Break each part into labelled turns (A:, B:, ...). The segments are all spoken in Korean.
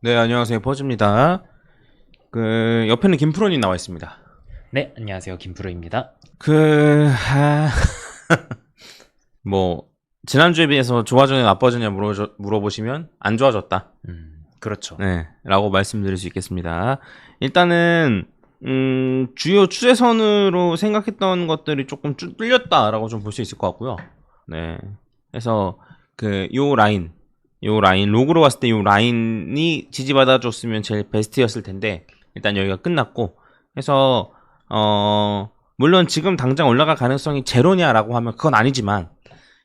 A: 네, 안녕하세요. 퍼즈입니다. 옆에는 김프로님 나와 있습니다.
B: 네, 안녕하세요. 김프로입니다.
A: 아, 뭐, 지난주에 비해서 좋아졌냐, 나빠졌냐 물어보시면, 안 좋아졌다.
B: 그렇죠.
A: 네, 라고 말씀드릴 수 있겠습니다. 일단은, 주요 추세선으로 생각했던 것들이 조금 뚫렸다라고 좀 볼 수 있을 것 같고요. 네. 그래서, 요 라인, 로그로 봤을 때 요 라인이 지지받아줬으면 제일 베스트였을 텐데, 일단 여기가 끝났고, 그래서, 물론 지금 당장 올라갈 가능성이 제로냐라고 하면 그건 아니지만,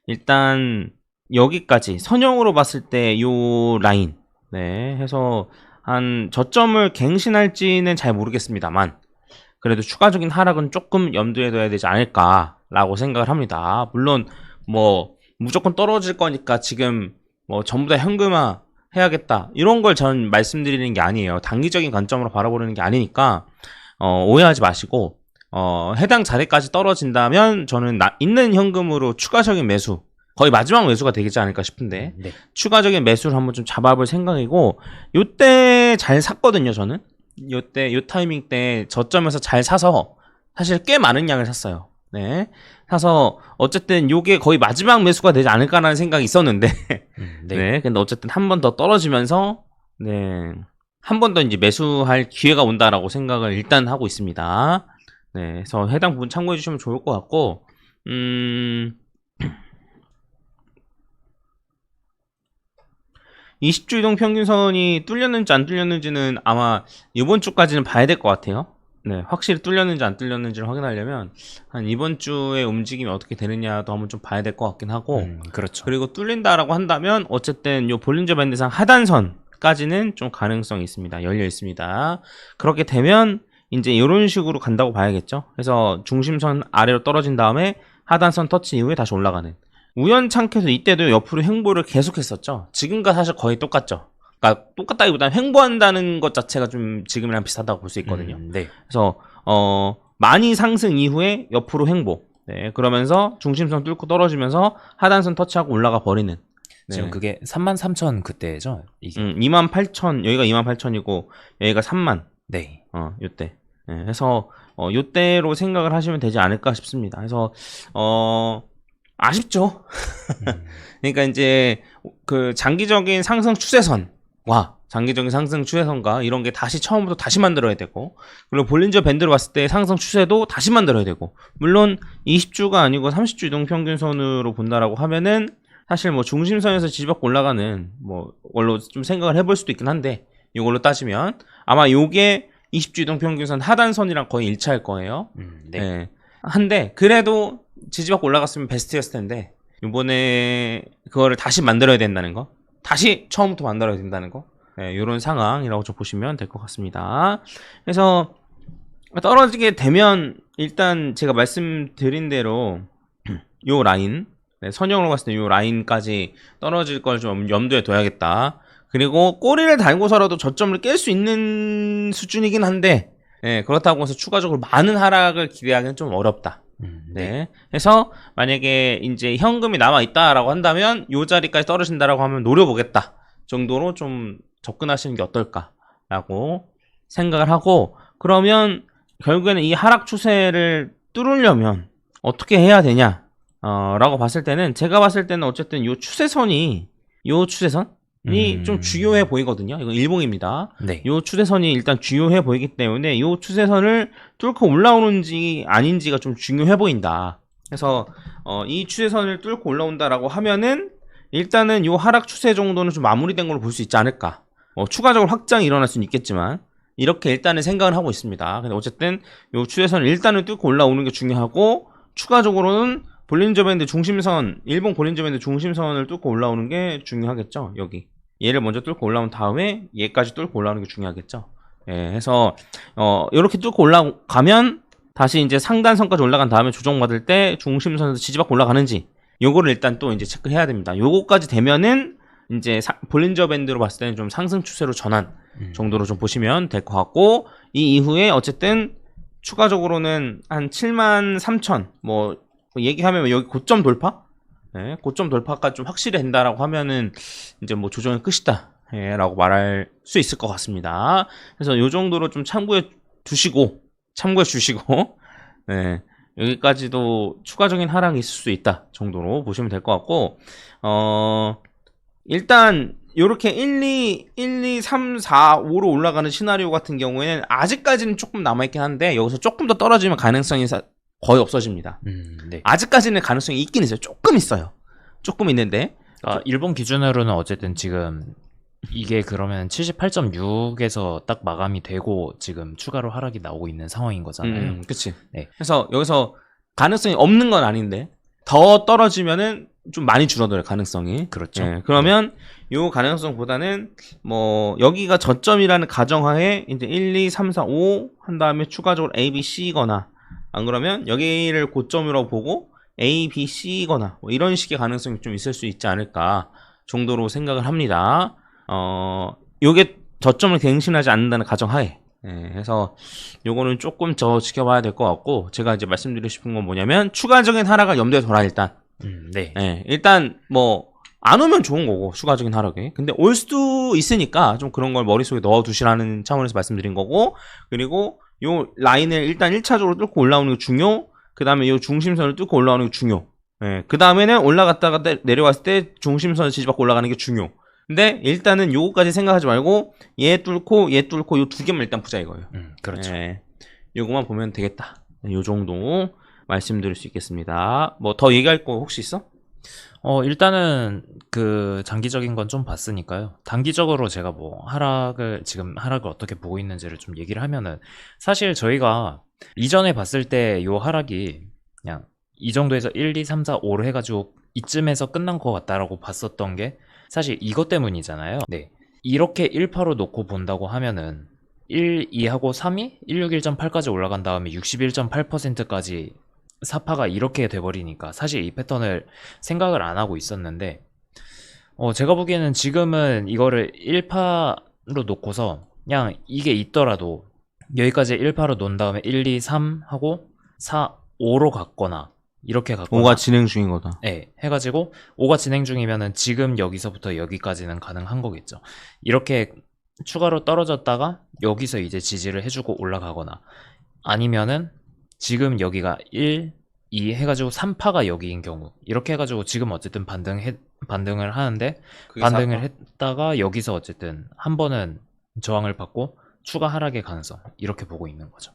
A: 일단, 여기까지, 선형으로 봤을 때 요 라인, 네, 해서, 한, 저점을 갱신할지는 잘 모르겠습니다만, 그래도 추가적인 하락은 조금 염두에 둬야 되지 않을까라고 생각을 합니다. 물론, 뭐, 무조건 떨어질 거니까 지금 뭐 전부 다 현금화 해야겠다 이런 걸 전 말씀드리는 게 아니에요. 단기적인 관점으로 바라보는 게 아니니까 오해하지 마시고 해당 자리까지 떨어진다면 저는 있는 현금으로 추가적인 매수 거의 마지막 매수가 되겠지 않을까 싶은데
B: 네.
A: 추가적인 매수를 한번 좀 잡아볼 생각이고 요때 잘 샀거든요. 저는 요 타이밍 때 저점에서 잘 사서 사실 꽤 많은 양을 샀어요. 네. 사서 어쨌든 요게 거의 마지막 매수가 되지 않을까라는 생각이 있었는데
B: 네.
A: 네. 근데 어쨌든 한 번 더 떨어지면서 네. 한 번 더 이제 매수할 기회가 온다라고 생각을 일단 하고 있습니다. 네. 그래서 해당 부분 참고해 주시면 좋을 것 같고 20주 이동 평균선이 뚫렸는지 안 뚫렸는지는 아마 이번 주까지는 봐야 될 것 같아요. 네, 확실히 뚫렸는지 안 뚫렸는지를 확인하려면 한 이번 주에 움직임이 어떻게 되느냐도 한번 좀 봐야 될 것 같긴 하고
B: 그렇죠.
A: 그리고 뚫린다라고 한다면 어쨌든 요 볼린저 밴드상 하단선까지는 좀 가능성이 있습니다. 열려 있습니다. 그렇게 되면 이제 이런 식으로 간다고 봐야겠죠. 그래서 중심선 아래로 떨어진 다음에 하단선 터치 이후에 다시 올라가는 우연찮게도 이때도 옆으로 횡보를 계속했었죠. 지금과 사실 거의 똑같죠. 그러니까 똑같다기보다는 횡보한다는 것 자체가 좀 지금이랑 비슷하다고 볼 수 있거든요.
B: 네.
A: 그래서 많이 상승 이후에 옆으로 횡보. 네, 그러면서 중심선 뚫고 떨어지면서 하단선 터치하고 올라가 버리는. 네.
B: 지금 그게 33,000 그때죠? 이게.
A: 28,000 여기가 28,000이고 여기가 3만.
B: 네.
A: 요때. 네, 해서 요때로 생각을 하시면 되지 않을까 싶습니다. 그래서 아쉽죠. 그러니까 이제 그 장기적인 상승 추세선과 장기적인 상승 추세선과 이런 게 다시 처음부터 다시 만들어야 되고 그리고 볼린저 밴드로 봤을 때 상승 추세도 다시 만들어야 되고 물론 20주가 아니고 30주 이동 평균선으로 본다라고 하면은 사실 뭐 중심선에서 지지받고 올라가는 뭐 걸로 좀 생각을 해볼 수도 있긴 한데 이걸로 따지면 아마 요게 20주 이동 평균선 하단선이랑 거의 일치할 거예요.
B: 네.
A: 네. 한데 그래도 지지받고 올라갔으면 베스트였을 텐데 이번에 그거를 다시 만들어야 된다는 거 다시 처음부터 만들어야 된다는 거 네, 이런 상황이라고 좀 보시면 될 것 같습니다. 그래서 떨어지게 되면 일단 제가 말씀드린 대로 요 라인 네, 선형으로 봤을 때 요 라인까지 떨어질 걸 좀 염두에 둬야겠다. 그리고 꼬리를 달고서라도 저점을 깰 수 있는 수준이긴 한데 네, 그렇다고 해서 추가적으로 많은 하락을 기대하기는 좀 어렵다. 네. 그래서 만약에 이제 현금이 남아 있다라고 한다면 요 자리까지 떨어진다라고 하면 노려보겠다 정도로 좀 접근하시는 게 어떨까라고 생각을 하고 그러면 결국에는 이 하락 추세를 뚫으려면 어떻게 해야 되냐 라고 봤을 때는 제가 봤을 때는 어쨌든 요 추세선이 좀 주요해 보이거든요. 이건 일봉입니다.
B: 네.
A: 요 추세선이 일단 주요해 보이기 때문에 요 추세선을 뚫고 올라오는지 아닌지가 좀 중요해 보인다. 그래서 이 추세선을 뚫고 올라온다라고 하면은 일단은 요 하락 추세 정도는 좀 마무리된 걸로 볼 수 있지 않을까. 추가적으로 확장이 일어날 수는 있겠지만 이렇게 일단은 생각을 하고 있습니다. 근데 어쨌든 요 추세선을 일단은 뚫고 올라오는 게 중요하고 추가적으로는 볼린저 밴드 중심선, 일본 볼린저 밴드 중심선을 뚫고 올라오는 게 중요하겠죠. 여기. 얘를 먼저 뚫고 올라온 다음에 얘까지 뚫고 올라오는 게 중요하겠죠. 예, 해서 이렇게 뚫고 올라가면 다시 이제 상단선까지 올라간 다음에 조정받을 때 중심선에서 지지받고 올라가는지 요거를 일단 또 이제 체크해야 됩니다. 요거까지 되면은 이제 볼린저 밴드로 봤을 때는 좀 상승 추세로 전환 정도로 좀 보시면 될 것 같고 이 이후에 어쨌든 추가적으로는 한 73,000 뭐 얘기하면 여기 고점 돌파? 네, 고점 돌파가 좀 확실히 된다라고 하면은 이제 뭐 조정의 끝이다 예, 라고 말할 수 있을 것 같습니다. 그래서 요 정도로 좀 참고해 주시고 네, 여기까지도 추가적인 하락이 있을 수 있다 정도로 보시면 될 것 같고, 일단 요렇게 1, 2, 3, 4, 5로 올라가는 시나리오 같은 경우에는 아직까지는 조금 남아있긴 한데, 여기서 조금 더 떨어지면 가능성이 거의 없어집니다.
B: 네.
A: 아직까지는 가능성이 있긴 있어요. 조금 있어요. 조금 있는데,
B: 일본 기준으로는 어쨌든 지금 이게 그러면 78.6에서 딱 마감이 되고 지금 추가로 하락이 나오고 있는 상황인 거잖아요.
A: 그치.
B: 네.
A: 그래서 여기서 가능성이 없는 건 아닌데, 더 떨어지면은 좀 많이 줄어들어요, 가능성이.
B: 그렇죠.
A: 예, 그러면 요 가능성보다는 뭐 여기가 저점이라는 가정하에 이제 1, 2, 3, 4, 5 한 다음에 추가적으로 A, B, C거나, 안 그러면 여기를 고점으로 보고 A, B, C거나 뭐 이런 식의 가능성이 좀 있을 수 있지 않을까 정도로 생각을 합니다. 요게 저점을 갱신하지 않는다는 가정하에, 예, 해서 요거는 조금 더 지켜봐야 될 것 같고, 제가 이제 말씀드리고 싶은 건 뭐냐면 추가적인 하락을 염두에 둬라 일단.
B: 네.
A: 예, 일단 뭐 안 오면 좋은 거고 추가적인 하락이. 근데 올 수도 있으니까 좀 그런 걸 머릿속에 넣어 두시라는 차원에서 말씀드린 거고, 그리고 요 라인을 일단 1차적으로 뚫고 올라오는 게 중요. 그다음에 요 중심선을 뚫고 올라오는 게 중요. 예, 그다음에는 올라갔다가 내려왔을 때 중심선을 지지받고 올라가는 게 중요. 근데 일단은 요거까지 생각하지 말고 얘 뚫고 요 두 개만 일단 보자 이거예요.
B: 그렇죠.
A: 예, 요거만 보면 되겠다. 요 정도 말씀드릴 수 있겠습니다. 뭐 더 얘기할 거 혹시 있어?
B: 일단은 그 장기적인 건 좀 봤으니까요. 단기적으로 제가 뭐 지금 하락을 어떻게 보고 있는지를 좀 얘기를 하면은, 사실 저희가 이전에 봤을 때 요 하락이 그냥 이 정도에서 1, 2, 3, 4, 5로 해가지고 이쯤에서 끝난 것 같다라고 봤었던 게 사실 이것 때문이잖아요. 네. 이렇게 1파로 놓고 본다고 하면은 1, 2하고 3이 161.8까지 올라간 다음에 61.8%까지 4파가 이렇게 돼버리니까 사실 이 패턴을 생각을 안 하고 있었는데, 제가 보기에는 지금은 이거를 1파로 놓고서 그냥 이게 있더라도 여기까지 1파로 놓은 다음에 1, 2, 3 하고 4, 5로 갔거나 이렇게 갔거나,
A: 5가 진행 중인 거다.
B: 네, 해가지고 5가 진행 중이면은 지금 여기서부터 여기까지는 가능한 거겠죠. 이렇게 추가로 떨어졌다가 여기서 이제 지지를 해주고 올라가거나, 아니면은 지금 여기가 1, 2 해가지고 3파가 여기인 경우, 이렇게 해가지고 지금 어쨌든 반등을 하는데, 반등을 했다가 여기서 어쨌든 한 번은 저항을 받고 추가 하락의 가능성, 이렇게 보고 있는 거죠.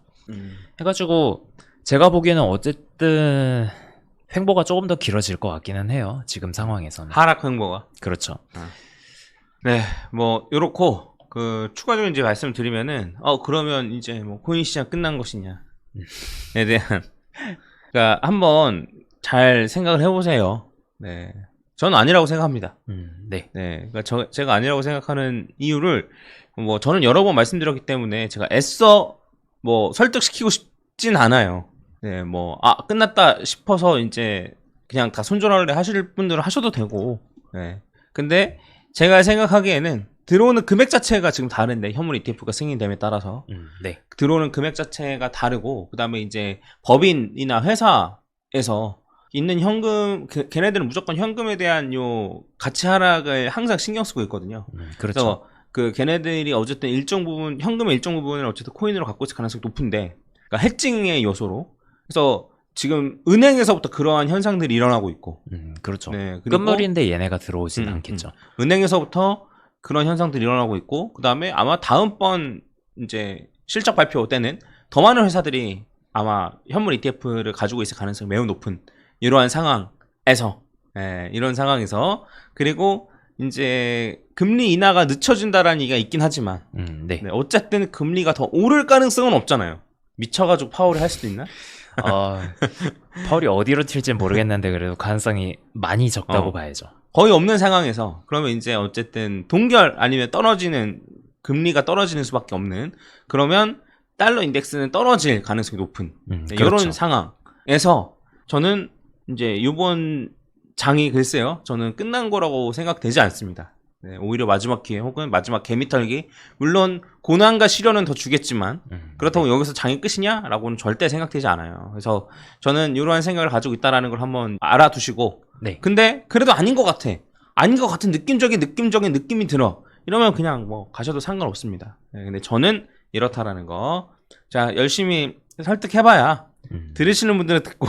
B: 해가지고 제가 보기에는 어쨌든 횡보가 조금 더 길어질 것 같기는 해요, 지금 상황에서는.
A: 하락 횡보가.
B: 그렇죠.
A: 네, 뭐 요렇고, 그 추가적인 이제 말씀드리면은, 그러면 이제 뭐 코인 시장 끝난 것이냐에 대한, 그러니까 한번 잘 생각을 해보세요. 네, 저는 아니라고 생각합니다.
B: 네.
A: 네, 그러니까 제가 아니라고 생각하는 이유를 뭐 저는 여러 번 말씀드렸기 때문에 제가 애써 뭐 설득시키고 싶진 않아요. 네, 뭐 끝났다 싶어서 이제 그냥 다 손절하려 하실 분들은 하셔도 되고, 네. 근데 제가 생각하기에는 들어오는 금액 자체가 지금 다른데, 현물 ETF가 승인됨에 따라서
B: 네.
A: 들어오는 금액 자체가 다르고, 그 다음에 이제 법인이나 회사에서 있는 현금, 걔네들은 무조건 현금에 대한 요 가치 하락을 항상 신경 쓰고 있거든요.
B: 그렇죠.
A: 그래서 걔네들이 어쨌든 일정 부분, 현금의 일정 부분을 어쨌든 코인으로 갖고 있을 가능성이 높은데, 그러니까 해칭의 요소로. 그래서 지금 은행에서부터 그러한 현상들이 일어나고 있고,
B: 그렇죠.
A: 네, 그리고
B: 끝물인데 얘네가 들어오진 않겠죠.
A: 은행에서부터 그런 현상들이 일어나고 있고, 그 다음에 아마 다음번 이제 실적 발표 때는 더 많은 회사들이 아마 현물 ETF를 가지고 있을 가능성이 매우 높은 이러한 상황에서, 이런 상황에서, 그리고 이제 금리 인하가 늦춰진다라는 얘기가 있긴 하지만,
B: 네.
A: 어쨌든 금리가 더 오를 가능성은 없잖아요. 미쳐가지고 파월이 할 수도 있나?
B: 파월이 어디로 튈지 모르겠는데 그래도 가능성이 많이 적다고 봐야죠.
A: 거의 없는 상황에서, 그러면 이제 어쨌든 동결 아니면 떨어지는, 금리가 떨어지는 수밖에 없는, 그러면 달러 인덱스는 떨어질 가능성이 높은,
B: 그렇죠.
A: 이런 상황에서 저는 이제 이번 장이 글쎄요, 저는 끝난 거라고 생각되지 않습니다. 네, 오히려 마지막 기회 혹은 마지막 개미털기, 물론 고난과 시련은 더 주겠지만 그렇다고 여기서 장이 끝이냐? 라고는 절대 생각되지 않아요. 그래서 저는 이러한 생각을 가지고 있다는 걸 한번 알아두시고,
B: 네.
A: 근데 그래도 아닌 것 같아. 아닌 것 같은 느낌적인 느낌이 들어. 이러면 그냥 뭐 가셔도 상관없습니다. 네, 근데 저는 이렇다라는 거. 자, 열심히 설득해봐야 들으시는 분들은 듣고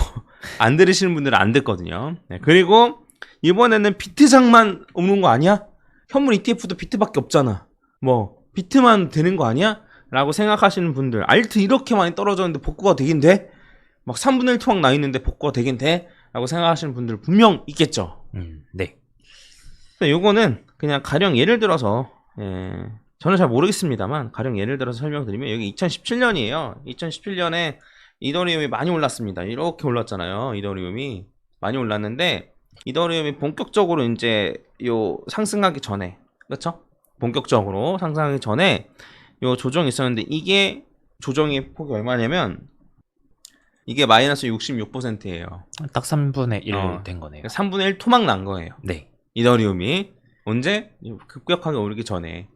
A: 안 들으시는 분들은 안 듣거든요. 네, 그리고 이번에는 비트장만 오는 거 아니야? 현물 ETF도 비트밖에 없잖아. 뭐 비트만 되는 거 아니야? 라고 생각하시는 분들, 알트 이렇게 많이 떨어졌는데 복구가 되긴 돼? 막 3분의 1 토막 나 있는데 복구가 되긴 돼? 라고 생각하시는 분들 분명 있겠죠.
B: 네.
A: 요거는 그냥 가령 예를 들어서, 저는 잘 모르겠습니다만 가령 예를 들어서 설명드리면, 여기 2017년이에요. 2017년에 이더리움이 많이 올랐습니다. 이렇게 올랐잖아요. 이더리움이 많이 올랐는데, 이더리움이 본격적으로 이제 요 상승하기 전에, 그렇죠? 본격적으로 상승하기 전에 요 조정이 있었는데, 이게 조정의 폭이 얼마냐면 이게 마이너스 66%예요.
B: 딱 3분의 1 된 거네요.
A: 3분의 1 토막 난 거예요.
B: 네.
A: 이더리움이 언제? 급격하게 오르기 전에,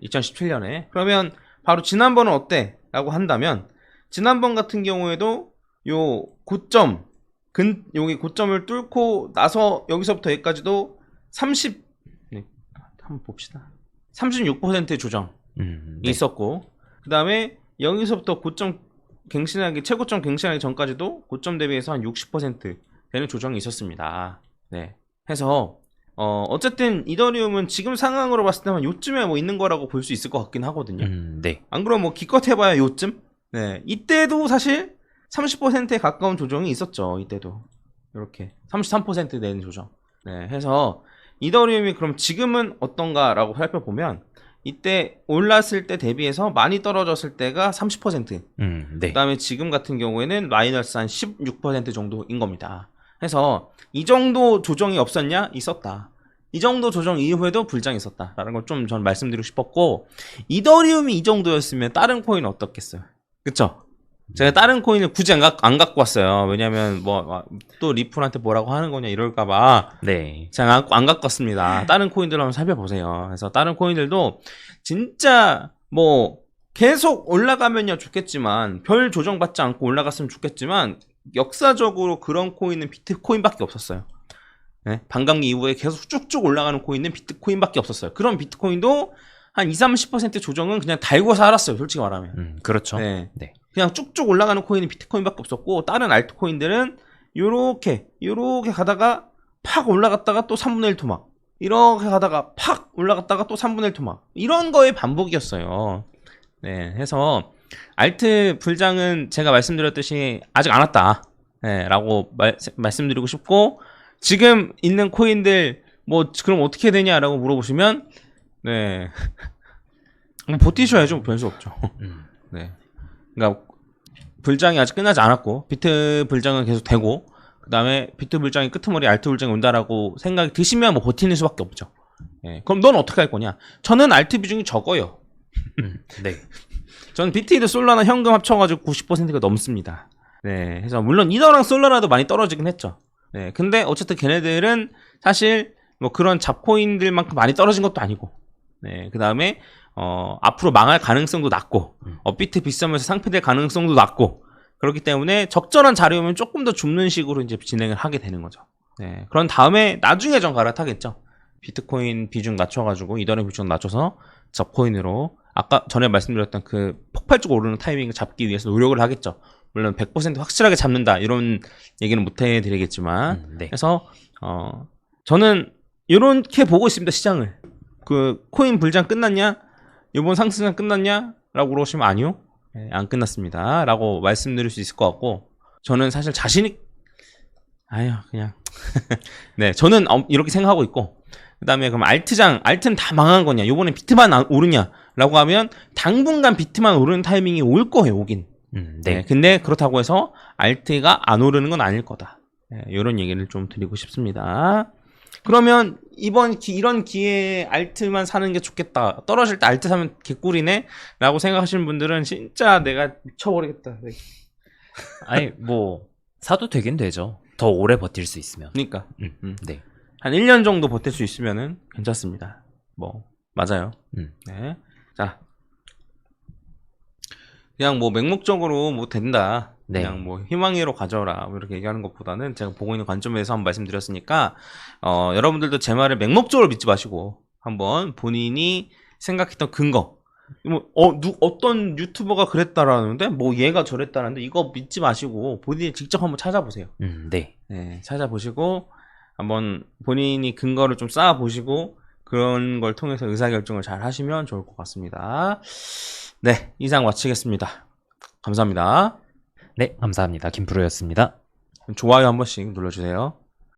A: 2017년에. 그러면 바로 지난번은 어때? 라고 한다면, 지난번 같은 경우에도 요 고점, 여기 고점을 뚫고 나서 여기서부터 여기까지도 한번 봅시다. 36%의 조정이
B: 네.
A: 있었고, 그 다음에 여기서부터 고점 갱신하기, 최고점 갱신하기 전까지도 고점 대비해서 한 60% 되는 조정이 있었습니다. 네. 해서, 어쨌든 이더리움은 지금 상황으로 봤을 때만 요쯤에 뭐 있는 거라고 볼 수 있을 것 같긴 하거든요.
B: 네.
A: 안 그러면 뭐 기껏 해봐야 요쯤? 네. 이때도 사실 30%에 가까운 조정이 있었죠. 이때도. 이렇게. 33% 되는 조정. 네. 해서 이더리움이 그럼 지금은 어떤가라고 살펴보면, 이때 올랐을 때 대비해서 많이 떨어졌을 때가 30%.
B: 네.
A: 그 다음에 지금 같은 경우에는 마이너스 한 16% 정도인 겁니다. 해서 이 정도 조정이 없었냐? 있었다. 이 정도 조정 이후에도 불장이 있었다 라는 걸 좀 저는 말씀드리고 싶었고, 이더리움이 이 정도였으면 다른 코인은 어떻겠어요? 그쵸? 제가 다른 코인을 굳이 안 갖고 왔어요. 왜냐면 또 리플한테 뭐라고 하는 거냐 이럴까봐
B: 네.
A: 제가 안 갖고 왔습니다. 다른 코인들 한번 살펴보세요. 그래서 다른 코인들도 진짜 뭐 계속 올라가면야 좋겠지만, 별 조정받지 않고 올라갔으면 좋겠지만, 역사적으로 그런 코인은 비트코인밖에 없었어요. 네? 반감기 이후에 계속 쭉쭉 올라가는 코인은 비트코인밖에 없었어요. 그런 비트코인도 한 20-30% 조정은 그냥 달고 살았어요. 솔직히 말하면.
B: 그렇죠.
A: 네.
B: 네.
A: 그냥 쭉쭉 올라가는 코인은 비트코인밖에 없었고, 다른 알트코인들은 요렇게 가다가 팍 올라갔다가 또 3분의 1 토막, 이렇게 가다가 팍 올라갔다가 또 3분의 1 토막, 이런 거의 반복이었어요. 네, 해서 알트 불장은 제가 말씀드렸듯이 아직 안 왔다, 라고 말씀드리고 싶고, 지금 있는 코인들 뭐 그럼 어떻게 되냐라고 물어보시면, 네, 뭐 버티셔야죠. 별 수 없죠. 네. 그러니까 불장이 아직 끝나지 않았고, 비트 불장은 계속 되고, 그 다음에 비트 불장이 끄트머리 알트 불장이 온다라고 생각이 드시면 뭐 버티는 수밖에 없죠. 그럼 넌 어떻게 할 거냐? 저는 알트 비중이 적어요.
B: 네.
A: 저는 비트이드 솔라나 현금 합쳐가지고 90%가 넘습니다. 네. 그래서 물론 이더랑 솔라나도 많이 떨어지긴 했죠. 네. 근데 어쨌든 걔네들은 사실 뭐 그런 잡코인들만큼 많이 떨어진 것도 아니고, 네. 그 다음에 앞으로 망할 가능성도 낮고, 업비트 비싸면서 상폐될 가능성도 낮고, 그렇기 때문에 적절한 자리오면 조금 더 줍는 식으로 이제 진행을 하게 되는 거죠. 네. 그런 다음에 나중에 전 갈아타겠죠. 비트코인 비중 낮춰가지고, 이더리움 비중 낮춰서 잡코인으로, 아까 전에 말씀드렸던 그 폭발적으로 오르는 타이밍을 잡기 위해서 노력을 하겠죠. 물론 100% 확실하게 잡는다, 이런 얘기는 못 해드리겠지만,
B: 네.
A: 그래서 저는 이렇게 보고 있습니다. 시장을. 그 코인 불장 끝났냐? 이번 상승은 끝났냐? 라고 물어보시면 아니요. 네, 안 끝났습니다. 라고 말씀드릴 수 있을 것 같고, 저는 사실 그냥. 네, 저는 이렇게 생각하고 있고, 그 다음에 그럼 알트는 다 망한 거냐? 요번에 비트만 오르냐? 라고 하면 당분간 비트만 오르는 타이밍이 올 거예요, 오긴. 네. 근데 그렇다고 해서 알트가 안 오르는 건 아닐 거다. 네, 이런 얘기를 좀 드리고 싶습니다. 그러면 이런 기회에 알트만 사는 게 좋겠다, 떨어질 때 알트 사면 개꿀이네 라고 생각하시는 분들은 진짜 내가 미쳐버리겠다. 네.
B: 아니 뭐 사도 되긴 되죠. 더 오래 버틸 수 있으면.
A: 그러니까
B: 네.
A: 한 1년 정도 버틸 수 있으면은 괜찮습니다. 뭐 맞아요. 네. 자, 그냥 뭐 맹목적으로 뭐 된다,
B: 네.
A: 그냥 뭐 희망으로 가져라, 뭐 이렇게 얘기하는 것보다는 제가 보고 있는 관점에서 한번 말씀드렸으니까, 여러분들도 제 말을 맹목적으로 믿지 마시고, 한번 본인이 생각했던 근거, 어떤 유튜버가 그랬다라는데, 뭐 얘가 저랬다는데, 이거 믿지 마시고 본인이 직접 한번 찾아보세요.
B: 네.
A: 네, 찾아보시고 한번 본인이 근거를 좀 쌓아보시고 그런 걸 통해서 의사결정을 잘 하시면 좋을 것 같습니다. 네, 이상 마치겠습니다. 감사합니다.
B: 네, 감사합니다. 김프로였습니다.
A: 좋아요 한 번씩 눌러주세요.